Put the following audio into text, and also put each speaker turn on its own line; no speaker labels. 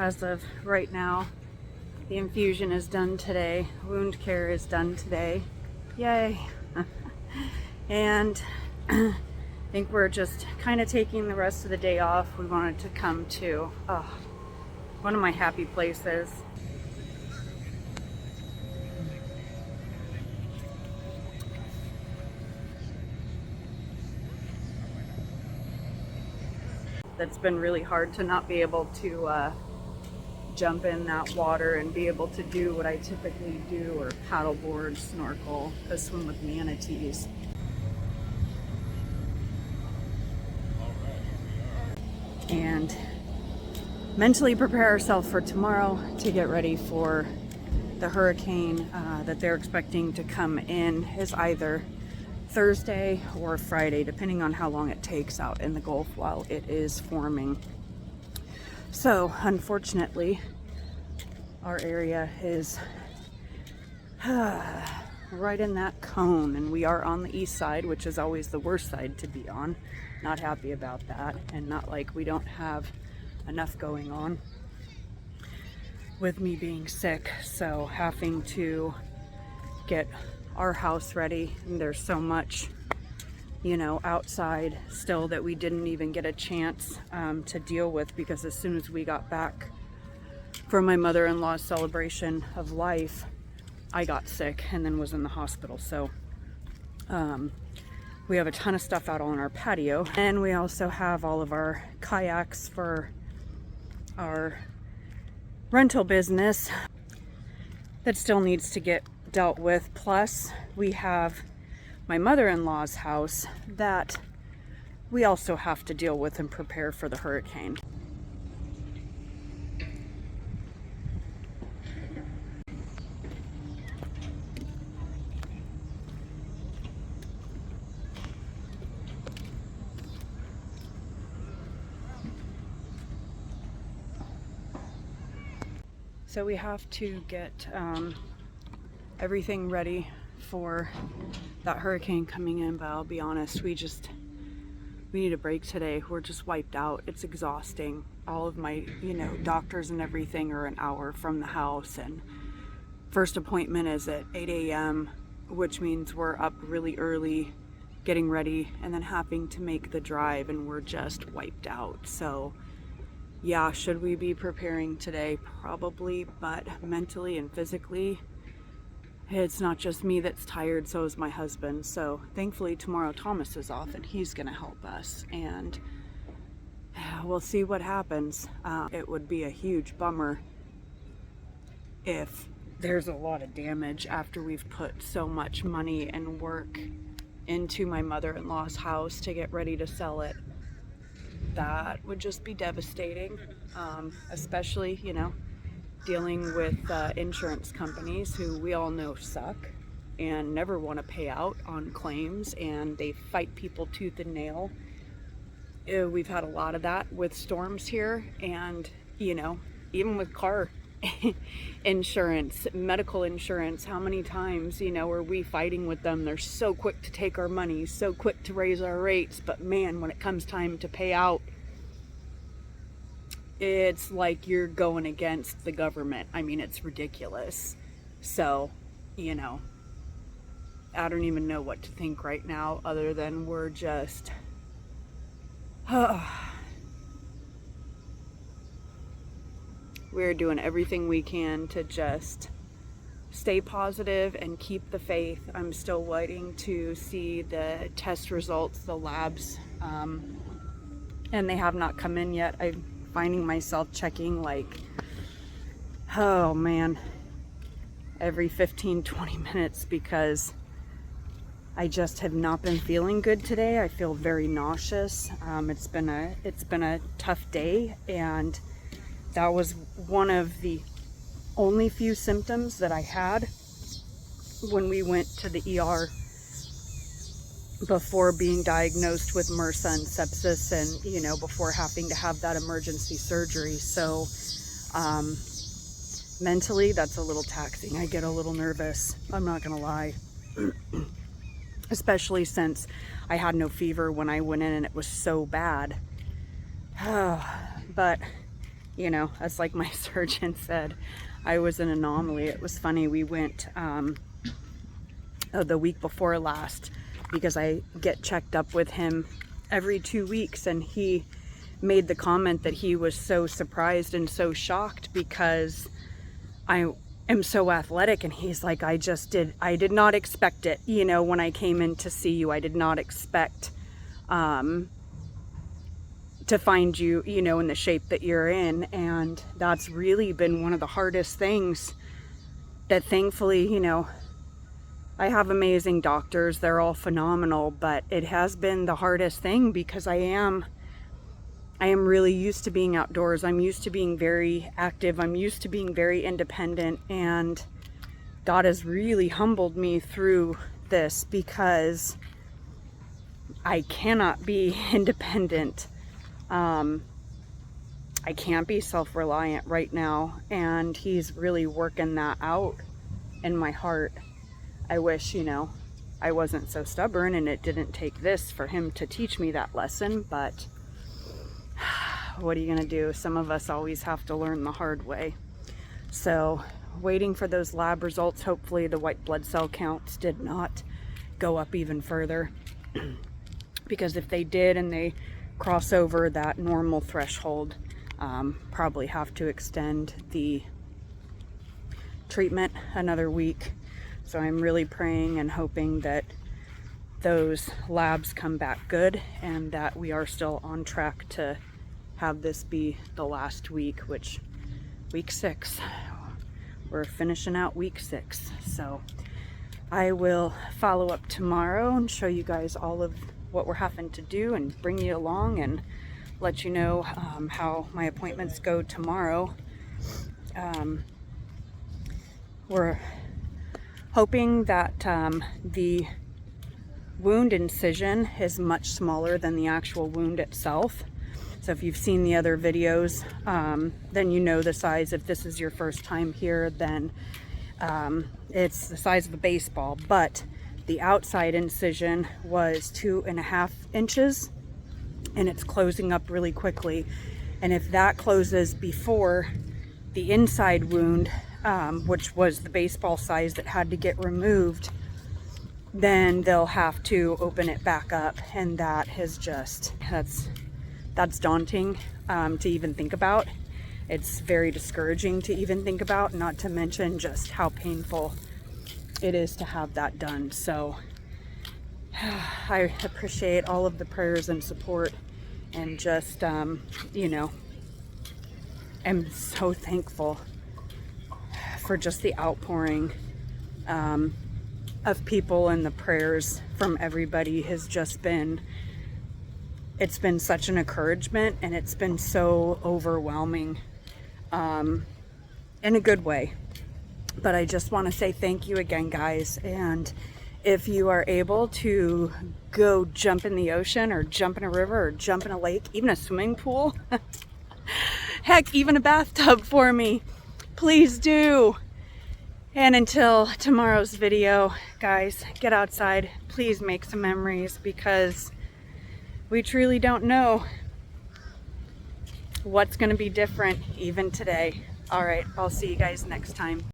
as of right now. The infusion is done today. Wound care is done today. Yay. And I think we're just kind of taking the rest of the day off. We wanted to come to one of my happy places. That's been really hard to not be able to jump in that water and be able to do what I typically do, or paddleboard, snorkel, swim with manatees. And mentally prepare ourselves for tomorrow to get ready for the hurricane that they're expecting to come in. Is either Thursday or Friday, depending on how long it takes out in the Gulf while it is forming. So unfortunately, our area is right in that cone, and we are on the east side, which is always the worst side to be on. Not happy about that, and not like we don't have enough going on with me being sick. So having to get our house ready, and there's so much, you know, outside still that we didn't even get a chance to deal with, because as soon as we got back from my mother-in-law's celebration of life, I got sick and then was in the hospital. So we have a ton of stuff out on our patio, and we also have all of our kayaks for our rental business that still needs to get dealt with. Plus we have my mother-in-law's house that we also have to deal with and prepare for the hurricane. So we have to get everything ready for that hurricane coming in, but I'll be honest, we need a break today. We're just wiped out. It's exhausting. All of my, you know, doctors and everything are an hour from the house, and first appointment is at 8 a.m., which means we're up really early getting ready and then having to make the drive, and we're just wiped out. So yeah, should we be preparing today? Probably, but mentally and physically, it's not just me that's tired, so is my husband. So thankfully tomorrow Thomas is off and he's gonna help us, and we'll see what happens. It would be a huge bummer if there's a lot of damage after we've put so much money and work into my mother-in-law's house to get ready to sell it. That would just be devastating, especially, you know, dealing with insurance companies who we all know suck and never want to pay out on claims, and they fight people tooth and nail. We've had a lot of that with storms here, and, you know, even with car insurance, medical insurance, how many times, you know, are we fighting with them? They're so quick to take our money, so quick to raise our rates, but man, when it comes time to pay out, it's like you're going against the government. I mean, it's ridiculous. So, you know, I don't even know what to think right now, other than we're just we're doing everything we can to just stay positive and keep the faith. I'm still waiting to see the test results, the labs, and they have not come in yet. I'm finding myself checking, like, oh man, every 15-20 minutes, because I just have not been feeling good today. I feel very nauseous. It's been a tough day, and that was one of the only few symptoms that I had when we went to the ER before being diagnosed with MRSA and sepsis, and, you know, before having to have that emergency surgery. So mentally, that's a little taxing. I get a little nervous, I'm not gonna lie. Especially since I had no fever when I went in and it was so bad. But you know, as like my surgeon said, I was an anomaly. It was funny, we went the week before last, because I get checked up with him every 2 weeks, and he made the comment that he was so surprised and so shocked because I am so athletic, and he's like, I did not expect it, you know, when I came in to see you. I did not expect to find you, you know, in the shape that you're in. And that's really been one of the hardest things that thankfully, you know, I have amazing doctors, they're all phenomenal, but it has been the hardest thing because I am really used to being outdoors. I'm used to being very active. I'm used to being very independent, and God has really humbled me through this because I cannot be independent. I can't be self-reliant right now, and he's really working that out in my heart. I wish, you know, I wasn't so stubborn and it didn't take this for him to teach me that lesson, but what are you gonna do? Some of us always have to learn the hard way. So waiting for those lab results. Hopefully the white blood cell counts did not go up even further, because if they did and they cross over that normal threshold, probably have to extend the treatment another week. So I'm really praying and hoping that those labs come back good and that we are still on track to have this be the last week, which week 6. We're finishing out week 6. So I will follow up tomorrow and show you guys all of what we're having to do and bring you along and let you know how my appointments go tomorrow. We're hoping that the wound incision is much smaller than the actual wound itself. So if you've seen the other videos, then you know the size. If this is your first time here, then it's the size of a baseball, but the outside incision was 2.5 inches, and it's closing up really quickly. And if that closes before the inside wound, which was the baseball size that had to get removed, then they'll have to open it back up, and that is just, that's daunting to even think about. It's very discouraging to even think about, not to mention just how painful it is to have that done. So I appreciate all of the prayers and support, and just you know, I'm so thankful for just the outpouring of people, and the prayers from everybody has just been, it's been such an encouragement, and it's been so overwhelming in a good way. But I just want to say thank you again, guys. And if you are able to go jump in the ocean, or jump in a river, or jump in a lake, even a swimming pool, heck, even a bathtub for me, please do. And until tomorrow's video, guys, get outside. Please make some memories, because we truly don't know what's going to be different even today. All right, I'll see you guys next time.